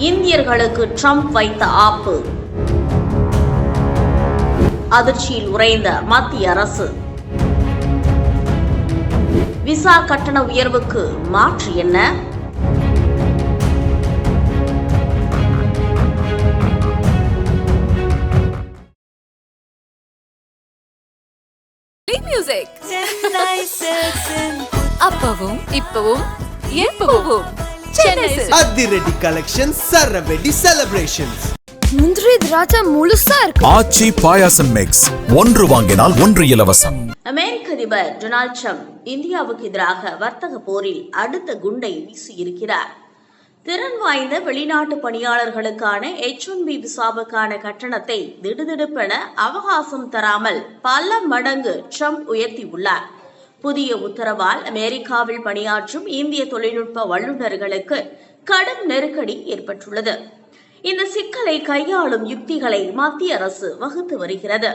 இந்தியர்களுக்கு ட்ரம்ப் வைத்த ஆப்பு. அதிர்ச்சியில் உறைந்த மத்திய அரசு. விசா கட்டண உயர்வுக்கு மாற்று என்ன? அப்பவும் இப்பவும் எப்பவும் அதிரடி கலெக்ஷன், சரவெடி செலிப்ரேஷன்ஸ். முந்திரி திராட்சை முழுசா இருக்கு. ஆச்சி பாயாசம் மிக்ஸ், ஒன்று வாங்கினால் ஒன்று இலவசம். அமெரிக்க அதிபர் டொனால்ட் ட்ரம்ப் இந்தியாவுக்கு எதிராக வர்த்தக போரில் அடுத்த குண்டை வீசியிருக்கிறார். திறன் வாய்ந்த வெளிநாட்டு பணியாளர்களுக்கான H-1B விசாவுக்கான கட்டணத்தை திடுதிடுப்பென அவகாசம் தராமல் பல மடங்கு ட்ரம்ப் உயர்த்தியுள்ளார். புதிய உத்தரவால் அமெரிக்காவில் பணியாற்றும் இந்திய தொழில்நுட்ப வல்லுநர்களுக்கு கடும் நெருக்கடி ஏற்பட்டுள்ளது. இந்த சிக்கலை கையாளும் யுக்திகளை மத்திய அரசு வகுத்து வருகிறது.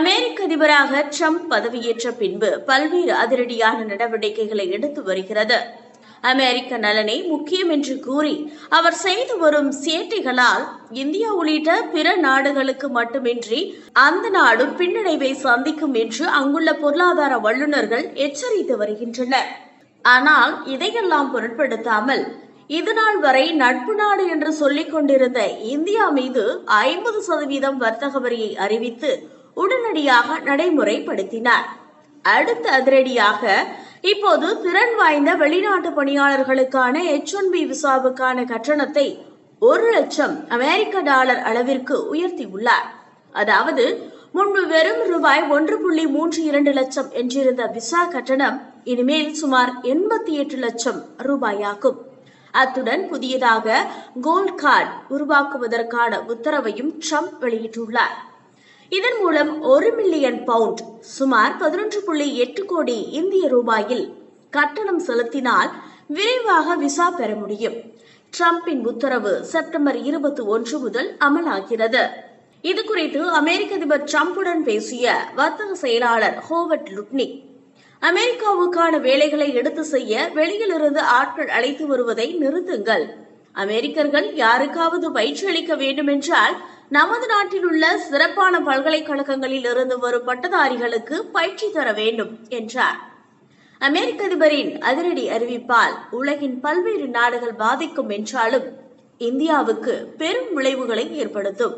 அமெரிக்க அதிபராக ட்ரம்ப் பதவியேற்ற பின்பு பல்வேறு அதிரடியான நடவடிக்கைகளை எடுத்து வருகிறது. அமெரிக்க நலனை முக்கியம் என்று கூறி அவர் செய்து வரும் சேட்டைகளால் இந்தியா உள்ளிட்ட பிற நாடுகளுக்கு மட்டுமின்றி அந்த நாடும் பின்னடைவை சந்திக்கும் என்று அங்குள்ள பொருளாதார வல்லுநர்கள் எச்சரித்து வருகின்றனர். ஆனால் இதையெல்லாம் பொருட்படுத்தாமல் இதுநாள் வரை நட்பு நாடு என்று சொல்லிக் கொண்டிருந்த இந்தியா மீது 50% வர்த்தக வரியை அறிவித்து உடனடியாக நடைமுறைப்படுத்தினார். அடுத்த அதிரடியாக இப்போது திறன் வாய்ந்த வெளிநாட்டு பணியாளர்களுக்கான H-1B விசாவுக்கான கட்டணத்தை 1 லட்சம் அமெரிக்க டாலர் அளவிற்கு உயர்த்தியுள்ளார். அதாவது முன்பு வெறும் ரூபாய் 1.32 லட்சம் என்றிருந்த விசா கட்டணம் இனிமேல் சுமார் 88 லட்சம் ரூபாயாகும். அத்துடன் புதியதாக கோல்ட் கார்டு உருவாக்குவதற்கான உத்தரவையும் ட்ரம்ப் வெளியிட்டுள்ளார். இதன் மூலம் 1 மில்லியன் பவுண்ட் சுமார் 11.8 கோடி இந்திய ரூபாயில் கட்டணம் செலுத்தினால் விரைவாக விசா பெற முடியும். ட்ரம்பின் உத்தரவு செப்டம்பர் 21 முதல் அமலாகிறது. இது குறித்து அமெரிக்க அதிபர் ட்ரம்புடன் பேசிய வர்த்தக செயலாளர் ஹோவர்ட் லுட்னிக், அமெரிக்காவுக்கான வேலைகளை எடுத்து செய்ய வெளியிலிருந்து ஆட்கள் அழைத்து வருவதை நிறுத்துங்கள். அமெரிக்கர்கள் யாருக்காவது பயிற்சி அளிக்க வேண்டுமென்றால் நமது நாட்டில் உள்ள சிறப்பான பல்கலைக்கழகங்களில் இருந்து வரும் பட்டதாரிகளுக்கு பயிற்சி தர வேண்டும் என்றார். அமெரிக்க அதிபரின் அதிரடி அறிவிப்பால் உலகின் பல்வேறு நாடுகள் பாதிக்கும் என்றாலும் இந்தியாவுக்கு பெரும் விளைவுகளை ஏற்படுத்தும்.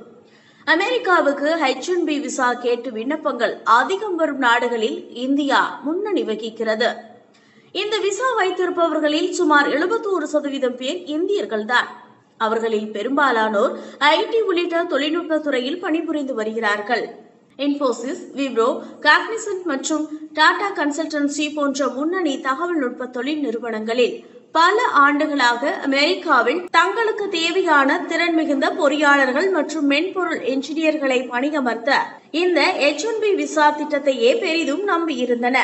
அமெரிக்காவுக்கு H-1B விசா கேட்டு விண்ணப்பங்கள் அதிகம் வரும் நாடுகளில் இந்தியா முன்னணி வகிக்கிறது. இந்த விசா வைத்திருப்பவர்களில் சுமார் 71% பேர் இந்தியர்கள்தான். அவர்களில் பெரும்பாலானோர் IT உள்ளிட்ட தொழில்நுட்ப துறையில் பணிபுரிந்து வருகிறார்கள். இன்போசிஸ், விப்ரோ, காக்னிசன்ட் மற்றும் டாடா கன்சல்டன்சி போன்ற முன்னணி தகவல் நுட்ப தொழில் நிறுவனங்களில் பல ஆண்டுகளாக அமெரிக்காவில் தங்களுக்கு தேவையான திறன் மிகுந்த பொறியாளர்கள் மற்றும் மென்பொருள் என்ஜினியர்களை பணியமர்த்த இந்த H-1B விசா திட்டத்தையே பெரிதும் நம்பியிருந்தன.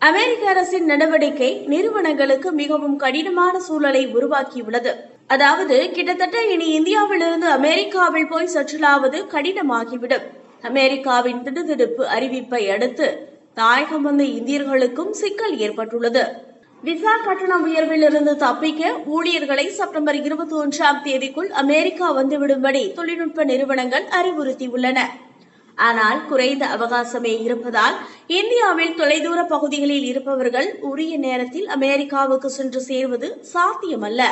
அமெரிக்க அரசின் நடவடிக்கை நிறுவனங்களுக்கு மிகவும் கடினமான சூழலை உருவாக்கியுள்ளது. அதாவது கிட்டத்தட்ட இனி இந்தியாவிலிருந்து அமெரிக்காவில் போய் செட்டிலாவது கடினமாகிவிடும். அமெரிக்காவின் திடுதிடுப்பு அறிவிப்பை அடுத்து தாயகம் வந்த இந்தியர்களுக்கும் சிக்கல் ஏற்பட்டுள்ளது. விசா கட்டண உயர்விலிருந்து தப்பிக்க ஊழியர்களை செப்டம்பர் 21ஆம் தேதிக்குள் அமெரிக்கா வந்துவிடும்படி தொழில்நுட்ப நிறுவனங்கள் அறிவுறுத்தியுள்ளன. ஆனால் குறைந்த அவகாசமே இருப்பதால் இந்தியாவில் தொலைதூர பகுதிகளில் இருப்பவர்கள் உரிய நேரத்தில் அமெரிக்காவுக்கு சென்று சேர்வது சாத்தியமல்ல.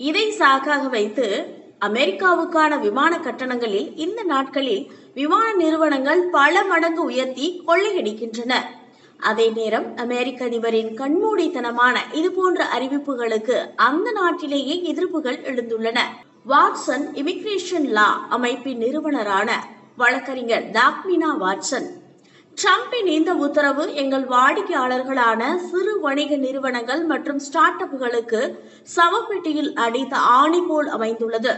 இதை சாக்காக வைத்து அமெரிக்காவுக்கான விமான கட்டணங்களில் இந்த நாட்களில் விமான நிறுவனங்கள் பல மடங்கு உயர்த்தி கொள்ளையடிக்கின்றன. அதே நேரம் அமெரிக்க அதிபரின் கண்மூடித்தனமான இதுபோன்ற அறிவிப்புகளுக்கு அந்த நாட்டிலேயே எதிர்ப்புகள் எழுந்துள்ளன. வாட்சன் இமிகிரேஷன் லா அமைப்பின் நிறுவனரான வழக்கறிஞர் டாக்மினா வாட்சன், ட்ரம்பின் இந்த உத்தரவு எங்கள் வாடிக்கையாளர்களான சிறு வணிக நிறுவனங்கள் மற்றும் ஸ்டார்ட் அப்புகளுக்கு சவப்பெட்டியில் அடித்த ஆணி போல் அமைந்துள்ளது.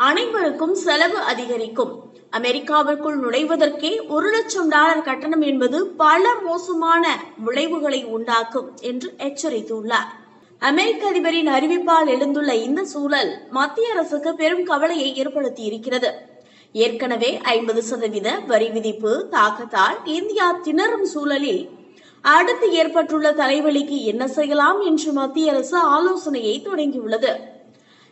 அனைவருக்கும் செலவு அதிகரிக்கும். அமெரிக்காவிற்குள் நுழைவதற்கே 1 லட்சம் டாலர் கட்டணம் என்பது பல மோசமான விளைவுகளை உண்டாக்கும் என்று எச்சரித்துள்ளார். அமெரிக்க அதிபரின் அறிவிப்பால் எழுந்துள்ள இந்த சூழல் மத்திய அரசுக்கு பெரும் கவலையை ஏற்படுத்தி இருக்கிறது. ஏற்கனவே 50% வரி விதிப்பு தாக்கத்தால் இந்தியா திணறும் சூழலில் அடுத்து ஏற்பட்டுள்ள தலைவலிக்கு என்ன செய்யலாம் என்று மத்திய அரசு ஆலோசனையை தொடங்கியுள்ளது.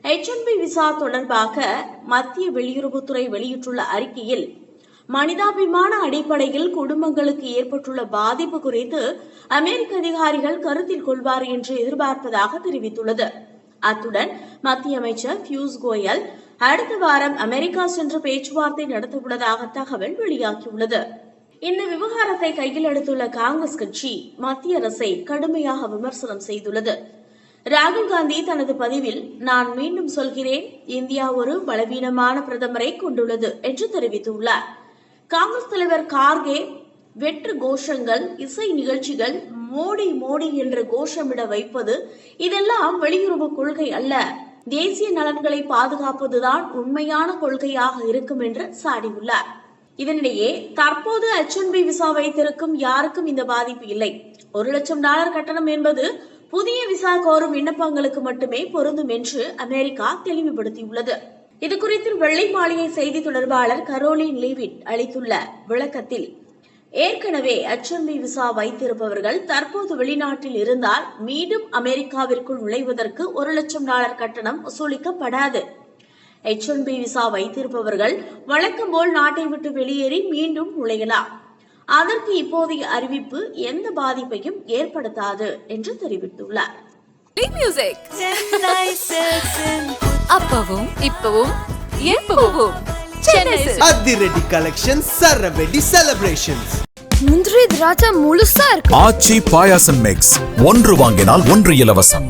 H-1B விசா தொடர்பாக மத்திய வெளியுறவுத்துறை வெளியிட்டுள்ள அறிக்கையில் மனிதாபிமான அடிப்படையில் குடும்பங்களுக்கு ஏற்பட்டுள்ள பாதிப்பு குறித்து அமெரிக்க அதிகாரிகள் கருத்தில் கொள்வார் என்று எதிர்பார்ப்பதாக தெரிவித்துள்ளது. அத்துடன் மத்திய அமைச்சர் பியூஷ் கோயல் அடுத்த வாரம் அமெரிக்கா சென்று பேச்சுவார்த்தை நடத்தவுள்ளதாக தகவல் வெளியாகியுள்ளது. இந்த விவகாரத்தை கையில் எடுத்துள்ள காங்கிரஸ் கட்சி மத்திய அரசை கடுமையாக விமர்சனம் செய்துள்ளது. ராகுல் காந்தி தனது பதிவில், நான் மீண்டும் சொல்கிறேன், இந்தியா ஒரு பலவீனமான பிரதமரை கொண்டுள்ளது என்று தெரிவித்துள்ளார். காங்கிரஸ் தலைவர் கார்கே வெற்று கோஷங்கள், இசை நிகழ்ச்சிகள், மோடி மோடி என்று கோஷமிட வைப்பது இதெல்லாம் வெளியுறவு கொள்கை அல்ல, தேசிய நலன்களை பாதுகாப்பதுதான் உண்மையான கொள்கையாக இருக்கும் என்று சாடியுள்ளார். இதனிடையே தற்போது H-1B விசா வைத்திருக்கும் யாருக்கும் இந்த பாதிப்பு இல்லை. $1,00,000 கட்டணம் என்பது புதிய விசா கோரும் விண்ணப்பங்களுக்கு மட்டுமே பொருந்தும் என்று அமெரிக்கா தெளிவுபடுத்தியுள்ளது. இதுகுறித்து வெள்ளை மாளிகை செய்தி தொடர்பாளர் கரோலின் லீவிட் அளித்துள்ள விளக்கத்தில், ஏற்கனவே H-1B விசா வைத்திருப்பவர்கள் தற்போது வெளிநாட்டில் இருந்தால் மீண்டும் அமெரிக்காவிற்குள் நுழைவதற்கு $1,00,000 கட்டணம் வசூலிக்கப்படாது. H-1B விசா வைத்திருப்பவர்கள் வழக்கம் போல் நாட்டை விட்டு வெளியேறி மீண்டும் நுழையலாம். அதற்கு இப்போதைய அறிவிப்பு எந்த பாதிப்பையும் ஏற்படுத்தாது என்று தெரிவித்துள்ளார். அப்பவும் இப்பவும் எப்பவும் சென்னை சில்க்ஸ். அதிரடி கலெக்ஷன்ஸ், சரவெடி செலிப்ரேஷன்ஸ். முந்திரி திராட்சை முழுசா இருக்கு. ஆச்சி பாயாசம் மிக்ஸ், ஒன்று வாங்கினால் ஒன்று இலவசம்.